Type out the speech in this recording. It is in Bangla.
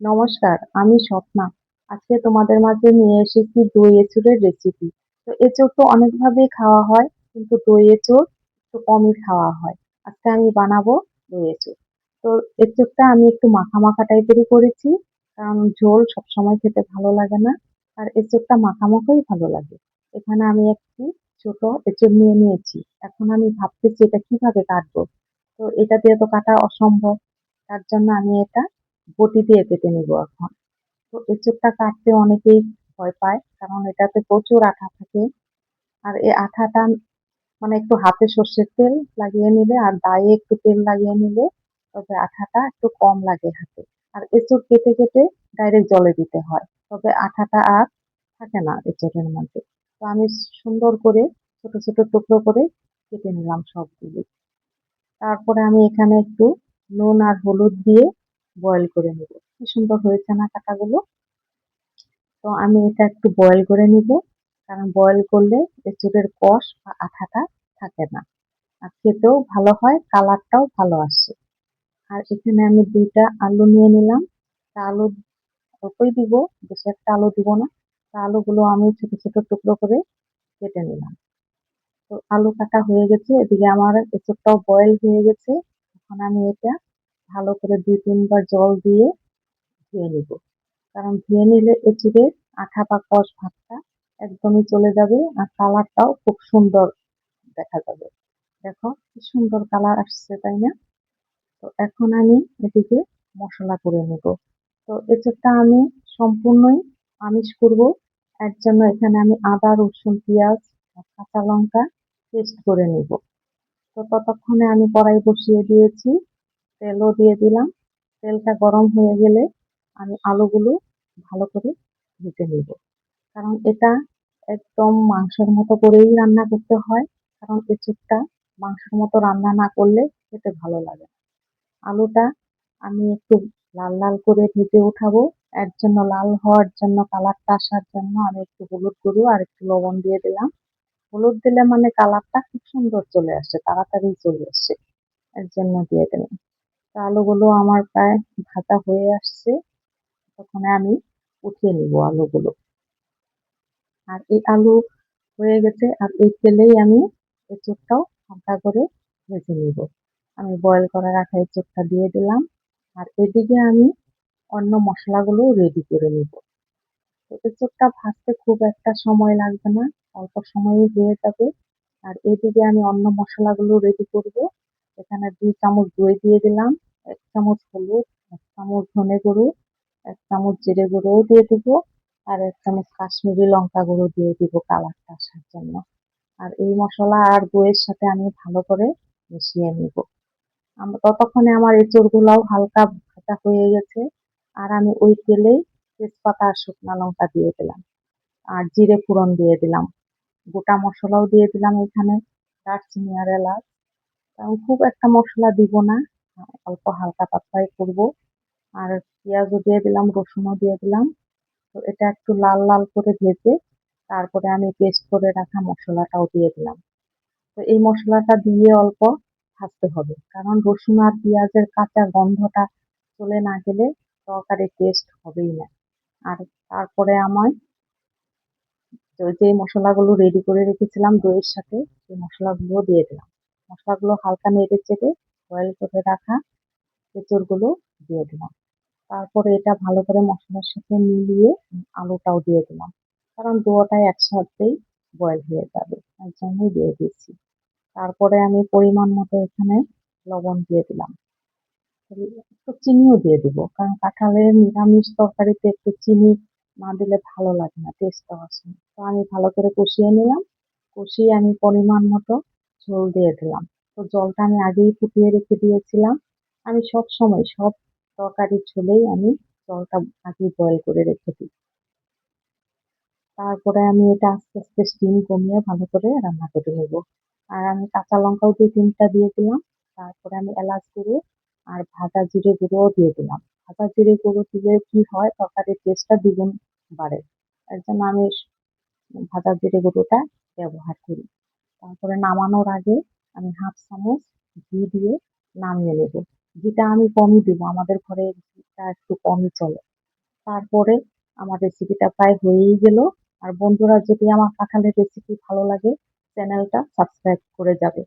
নমস্কার, আমি স্বপ্না। আজকে তোমাদের মাঝে নিয়ে এসেছি দই এঁচোড়ের রেসিপি। তো এঁচোড় তো অনেকভাবেই খাওয়া হয়, কিন্তু দই এঁচোড় একটু কমই খাওয়া হয়। আজকে আমি বানাবো দই এঁচোড়। তো এঁচোড়টা আমি একটু মাখা মাখা টাইপেরই করেছি, কারণ ঝোল সবসময় খেতে ভালো লাগে না। আর এঁচোড়টা মাখা মাখাই ভালো লাগে। এখানে আমি একটি ছোট এঁচোড় নিয়ে নিয়েছি। এখন আমি ভাবতেছি এটা কিভাবে কাটবো। তো এটা দিয়ে তো কাটা অসম্ভব। তার জন্য আমি এটা বটি দিয়ে কেটে নিব এখন। তো এঁচোড়টা কাটতে অনেকেই ভয় পায়, কারণ এটাতে প্রচুর আঠা থাকে। আর এই আঠাটা মানে একটু হাতে সর্ষের তেল লাগিয়ে নিলে আর গায়ে একটু তেল লাগিয়ে নিলে তবে আঠাটা একটু কম লাগে হাতে। আর এঁচোড় কেটে কেটে ডাইরেক্ট জলে দিতে হয়, তবে আঠাটা আর থাকে না এঁচোড়ের মধ্যে। তো আমি সুন্দর করে ছোট ছোট টুকরো করে কেটে নিলাম সবগুলো। তারপরে আমি এখানে একটু নুন আর হলুদ দিয়ে বয়েল করে নিব। কি সুন্দর হয়েছে না কাটাগুলো। তো আমি এটা একটু বয়েল করে নিব, কারণ বয়েল করলে এঁচোড়ের কষ বা আঠাটা থাকে না। আর খেতেও ভালো হয়, কালারটাও ভালো আসে। আর এখানে আমি 2টা আলু নিয়ে নিলাম। তা আলু অল্পই দিব, বেশি একটা আলু দিব না। তা আলুগুলো আমি ছোট ছোট টুকরো করে কেটে নিলাম। তো আলু কাটা হয়ে গেছে, এদিকে আমার এঁচোড়টাও বয়েল হয়ে গেছে। এখন আমি এটা ভালো করে 2-3 বার জল দিয়ে ধুয়ে নিব, কারণ ধুয়ে নিলে এঁচোড়ের আঠা বা কষ ভাবটা একদমই চলে যাবে, আর কালারটাও খুব সুন্দর দেখা যাবে। দেখো কি সুন্দর কালার আসছে, তাই না? তো এখন আমি এদিকে মশলা করে নেব। তো এঁচোড়টা আমি সম্পূর্ণই আমিষ করব। এর জন্য এখানে আমি আদা, রসুন, পেঁয়াজ আর কাঁচা লঙ্কা পেস্ট করে নিব। তো ততক্ষণে আমি কড়াই বসিয়ে দিয়েছি, তেলও দিয়ে দিলাম। তেলটা গরম হয়ে গেলে আমি আলুগুলো ভালো করে ভেজে নিব, কারণ এটা একদম মাংসের মতো করেই রান্না করতে হয়। কারণ এঁচোড়টা মাংসের মতো রান্না না করলে খেতে ভালো লাগে না। আলুটা আমি একটু লাল লাল করে ভেজে উঠাবো। এর জন্য লাল হওয়ার জন্য, কালারটা আসার জন্য আমি একটু হলুদ গুঁড়ো আর একটু লবণ দিয়ে দিলাম। হলুদ দিলে মানে কালারটা খুব সুন্দর চলে আসে, তাড়াতাড়ি চলে আসে, এর জন্য দিয়ে দিলাম। তো আলুগুলো আমার প্রায় ভাজা হয়ে আসছে, তখন আমি উঠিয়ে নিব আলুগুলো। আর এই আলু হয়ে গেছে, আর এই তেলেই আমি এঁচোড়টাও হালকা করে ভেজে নিব। আমি বয়েল করে রাখা এঁচোড়টা দিয়ে দিলাম। আর এদিকে আমি অন্য মশলাগুলো রেডি করে নিব। তো এঁচোড়টা ভাজতে খুব একটা সময় লাগবে না, অল্প সময়ে হয়ে যাবে। আর এদিকে আমি অন্য মশলাগুলো রেডি করব। এখানে 2 চামচ দই দিয়ে দিলাম, 1 চামচ হলুদ, 1 চামচ ধনে গুঁড়ো, 1 চামচ জিরে গুঁড়োও দিয়ে দিব, আর 1 চামচ কাশ্মীরি লঙ্কা গুঁড়ো দিয়ে দিব কালারটা আসার জন্য। আর এই মশলা আর দইয়ের সাথে আমি ভালো করে মিশিয়ে নিব। ততক্ষণে আমার এঁচড় গুলাও হালকা ভাজা হয়ে গেছে। আর আমি ওই তেলেই তেজপাতা আর শুকনা লঙ্কা দিয়ে দিলাম, আর জিরে ফোড়ন দিয়ে দিলাম। গোটা মশলাও দিয়ে দিলাম এখানে, দারচিনি আর এলাচ। আমি খুব একটা মশলা দিব না, অল্প হালকা পাতলাই করব। আর পেঁয়াজও দিয়ে দিলাম, রসুনও দিয়ে দিলাম। তো এটা একটু লাল লাল করে ভেজে তারপরে আমি পেস্ট করে রাখা মশলাটাও দিয়ে দিলাম। তো এই মশলাটা দিয়ে অল্প ভাজতে হবে, কারণ রসুন আর পেঁয়াজের কাঁচা গন্ধটা চলে না গেলে তরকারির টেস্ট হবেই না। আর তারপরে আমার যে মশলাগুলো রেডি করে রেখেছিলাম দইয়ের সাথে, সেই মশলাগুলো দিয়ে দিলাম। মশলাগুলো হালকা নেড়ে চেড়ে বয়েল করে রাখা এঁচড়গুলো দিয়ে দিলাম। তারপরে এটা ভালো করে মশলার সাথে মিলিয়ে আলুটাও দিয়ে দিলাম, কারণ দুটোটাই একসাথেই বয়েল হয়ে যাবে, তার জন্যই দিয়ে দিচ্ছি। তারপরে আমি পরিমাণ মতো এখানে লবণ দিয়ে দিলাম। একটু চিনিও দিয়ে দিব, কারণ কাঁঠালের নিরামিষ তরকারিতে একটু চিনি না দিলে ভালো লাগে না, টেস্টটা আসে না। তো আমি ভালো করে কষিয়ে নিলাম। কষিয়ে আমি পরিমাণ মতো ঝোল দিয়ে দিলাম। তো জলটা আমি আগেই ফুটিয়ে রেখে দিয়েছিলাম। আমি সব সময় সব তরকারির ঝোলেই আমি জলটা আগে বয়েল করে রেখে দিই। তারপরে আমি এটা আস্তে আস্তে স্টিম কমিয়ে ভালো করে রান্না করে নেব। আর আমি কাঁচা লঙ্কাও 2-3টা দিয়ে দিলাম। তারপরে আমি এলাচ গুঁড়ো আর ভাজা জিরে গুঁড়োও দিয়ে দিলাম। ভাজা জিরে গুঁড়ো দিলে কি হয়, তরকারির টেস্টটা দ্বিগুণ বাড়ে। এর জন্য আমি ভাজা জিরে গুঁড়োটা ব্যবহার করি। তারপরে নামানোর আগে আমি 1/2 চামচ ঘি দিয়ে নামিয়ে নেব। ঘিটা আমি কমই দিব, আমাদের ঘরে ঘিটা একটু কমই চলে। তারপরে আমার রেসিপিটা প্রায় হয়েই গেল। আর বন্ধুরা যদি আমার কাঁঠালের রেসিপি ভালো লাগে চ্যানেলটা সাবস্ক্রাইব করে যাবে।